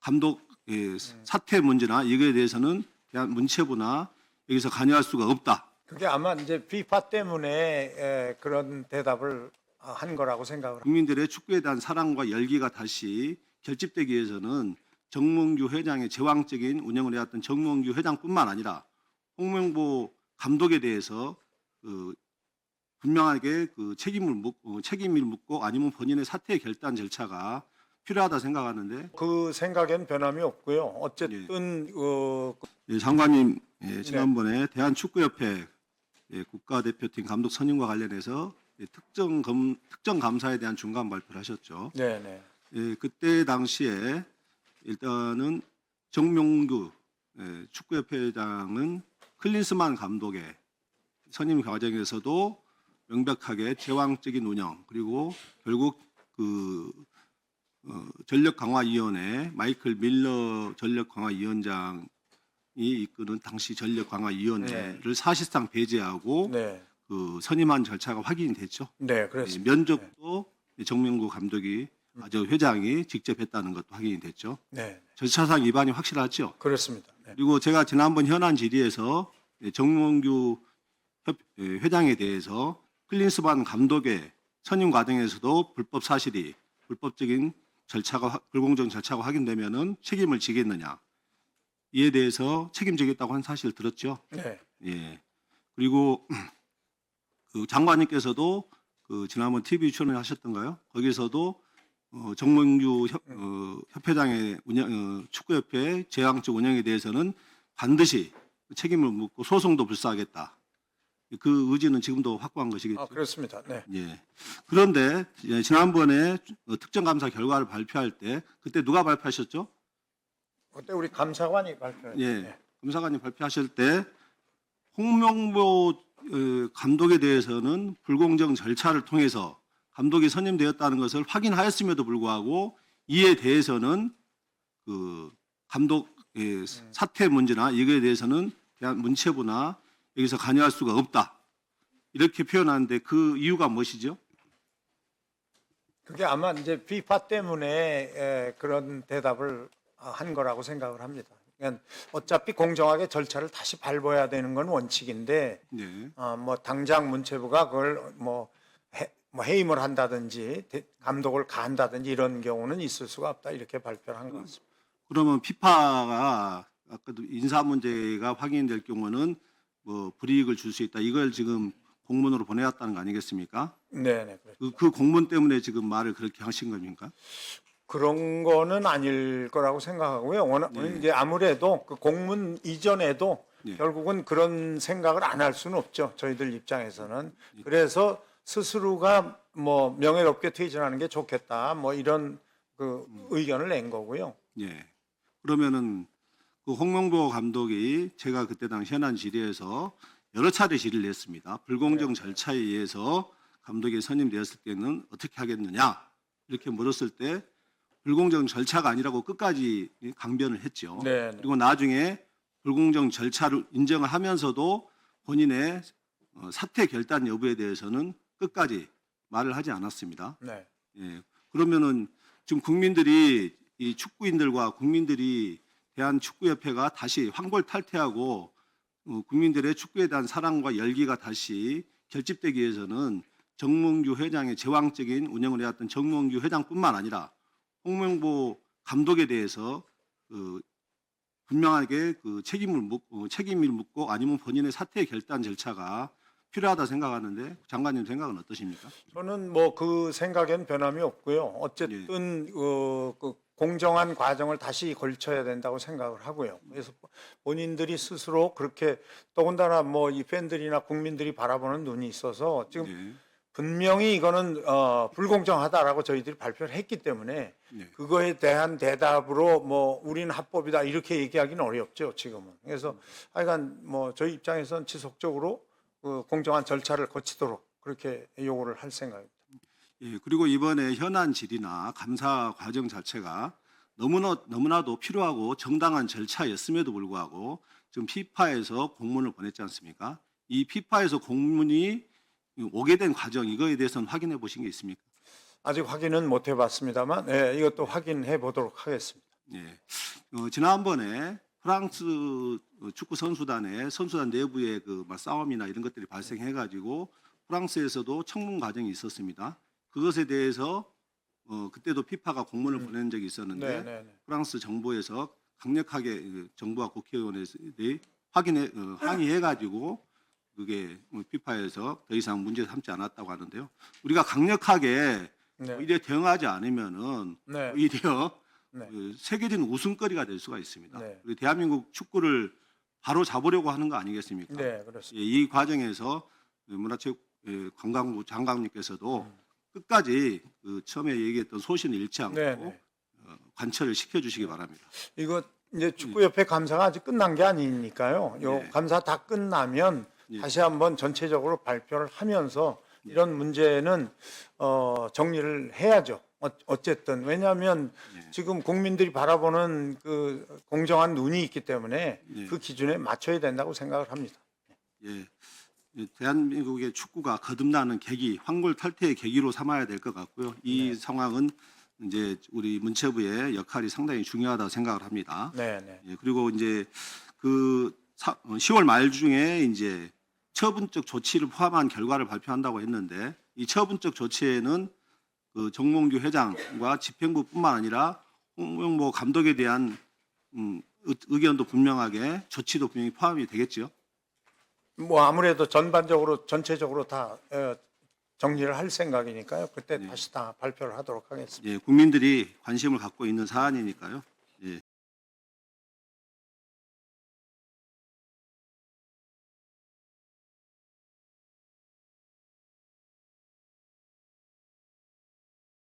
감독 사퇴 문제나 이거에 대해서는 대한 문체부나 여기서 관여할 수가 없다. 그게 아마 이제 비파 때문에 그런 대답을 한 거라고 생각을 합니다. 국민들의 축구에 대한 사랑과 열기가 다시 결집되기 위해서는 정몽규 회장의 제왕적인 운영을 해왔던 정몽규 회장뿐만 아니라 홍명보 감독에 대해서 분명하게 책임을 묻고 아니면 본인의 사퇴 결단 절차가 필요하다 생각하는데 그 생각엔 변함이 없고요. 어쨌든 장관님 지난번에 대한축구협회 국가대표팀 감독 선임과 관련해서 특정 감사에 대한 중간 발표를 하셨죠. 네네. 그때 당시에 일단은 정명규 축구협회장은 클린스만 감독의 선임 과정에서도 명백하게 제왕적인 운영 그리고 결국 전력강화위원회 마이클 밀러 전력강화위원장이 이끄는 당시 전력강화위원회를 사실상 배제하고 선임한 절차가 확인이 됐죠. 네, 그렇습니다. 면접도 정명구 감독이 회장이 직접 했다는 것도 확인이 됐죠. 네, 절차상 위반이 확실하죠. 그렇습니다. 네. 그리고 제가 지난번 현안 질의에서 정몽규 회장에 대해서 클린스만 감독의 선임 과정에서도 불법적인 절차가 불공정 절차가 확인되면은 책임을 지겠느냐 이에 대해서 책임지겠다고 한 사실 들었죠. 네. 예. 그리고 장관님께서도 지난번 TV 출연을 하셨던가요? 거기서도 정몽규 협회장의 축구협회 제왕적 운영에 대해서는 반드시 책임을 묻고 소송도 불사하겠다. 그 의지는 지금도 확고한 것이겠죠. 그렇습니다. 네. 예. 그런데 지난번에 특정감사 결과를 발표할 때 그때 누가 발표하셨죠? 그때 우리 감사관이 발표했죠. 예. 네. 감사관이 발표하실 때 홍명보 감독에 대해서는 불공정 절차를 통해서 감독이 선임되었다는 것을 확인하였음에도 불구하고 이에 대해서는 감독 사퇴 문제나 이거에 대해서는 대한 문체부나 여기서 관여할 수가 없다. 이렇게 표현하는데 그 이유가 무엇이죠? 그게 아마 이제 비파 때문에 그런 대답을 한 거라고 생각을 합니다. 그러니까 어차피 공정하게 절차를 다시 밟아야 되는 건 원칙인데, 네. 뭐 당장 문체부가 그걸 뭐 해임을 한다든지 감독을 가한다든지 이런 경우는 있을 수가 없다 이렇게 발표를 한 것 같습니다. 그러면 피파가 아까도 인사 문제가 확인될 경우는 뭐 불이익을 줄 수 있다. 이걸 지금 공문으로 보내왔다는 거 아니겠습니까? 네네. 그 공문 때문에 지금 말을 그렇게 하신 겁니까? 그런 거는 아닐 거라고 생각하고요. 이제 아무래도 그 공문 이전에도 결국은 그런 생각을 안 할 수는 없죠. 저희들 입장에서는. 그래서 스스로가 뭐 명예롭게 퇴진하는 게 좋겠다. 뭐 이런 의견을 낸 거고요. 예. 그러면은 홍명보 감독이 제가 그때 당시 현안 질의에서 여러 차례 질의를 했습니다. 불공정 절차에 의해서 감독이 선임되었을 때는 어떻게 하겠느냐 이렇게 물었을 때 불공정 절차가 아니라고 끝까지 강변을 했죠. 그리고 나중에 불공정 절차를 인정을 하면서도 본인의 사퇴 결단 여부에 대해서는 끝까지 말을 하지 않았습니다. 예. 그러면은 지금 국민들이 이 축구인들과 국민들이 대한축구협회가 다시 황골탈퇴하고 국민들의 축구에 대한 사랑과 열기가 다시 결집되기 위해서는 정몽규 회장의 제왕적인 운영을 해왔던 정몽규 회장뿐만 아니라 홍명보 감독에 대해서 분명하게 책임을 묻고 아니면 본인의 사퇴 결단 절차가 필요하다 생각하는데 장관님 생각은 어떠십니까? 저는 뭐 그 생각엔 변함이 없고요. 어쨌든 공정한 과정을 다시 걸쳐야 된다고 생각을 하고요. 그래서 본인들이 스스로 그렇게 더군다나 뭐 이 팬들이나 국민들이 바라보는 눈이 있어서 지금 분명히 이거는 불공정하다라고 저희들이 발표를 했기 때문에 그거에 대한 대답으로 뭐 우리는 합법이다 이렇게 얘기하기는 어렵죠 지금은. 그래서 하여간 뭐 저희 입장에서는 지속적으로 공정한 절차를 거치도록 그렇게 요구를 할 생각입니다. 예, 그리고 이번에 현안 질의나 감사 과정 자체가 너무나도 필요하고 정당한 절차였음에도 불구하고 지금 피파에서 공문을 보냈지 않습니까? 이 피파에서 공문이 오게 된 과정 이거에 대해서는 확인해 보신 게 있습니까? 아직 확인은 못 해봤습니다만 이것도 확인해 보도록 하겠습니다. 예. 지난번에 프랑스 축구 선수단의 선수단 내부의 싸움이나 이런 것들이 발생해가지고 프랑스에서도 청문 과정이 있었습니다. 그것에 대해서 그때도 피파가 공문을 보낸 적이 있었는데 네. 프랑스 정부에서 강력하게 정부와 국회의원들이 항의해가지고 그게 피파에서 더 이상 문제 삼지 않았다고 하는데요. 우리가 강력하게 네. 이래 대응하지 않으면은 네. 오히려 네. 세계적인 웃음거리가 될 수가 있습니다. 네. 우리 대한민국 축구를 바로 잡으려고 하는 거 아니겠습니까? 네, 그렇습니다. 이 과정에서 문화체육 관광부 장관님께서도 끝까지 처음에 얘기했던 소신을 잃지 않고 네. 관철을 시켜주시기 바랍니다. 이거 이제 축구협회 감사가 아직 끝난 게 아니니까요. 요 네. 감사 다 끝나면 예. 다시 한번 전체적으로 발표를 하면서 이런 문제는 정리를 해야죠. 어쨌든 왜냐하면 네. 지금 국민들이 바라보는 그 공정한 눈이 있기 때문에 네. 그 기준에 맞춰야 된다고 생각을 합니다. 예. 대한민국의 축구가 거듭나는 계기, 황골탈퇴의 계기로 삼아야 될 것 같고요. 이 상황은 이제 우리 문체부의 역할이 상당히 중요하다고 생각을 합니다. 네. 예, 그리고 이제 10월 말 중에 이제 처분적 조치를 포함한 결과를 발표한다고 했는데 이 처분적 조치에는 정몽규 회장과 집행부뿐만 아니라 홍명보 감독에 대한 의견도 분명하게 조치도 분명히 포함이 되겠죠. 뭐 아무래도 전반적으로 전체적으로 다 정리를 할 생각이니까요. 그때 다시 다 발표를 하도록 하겠습니다. 예, 국민들이 관심을 갖고 있는 사안이니까요. 예.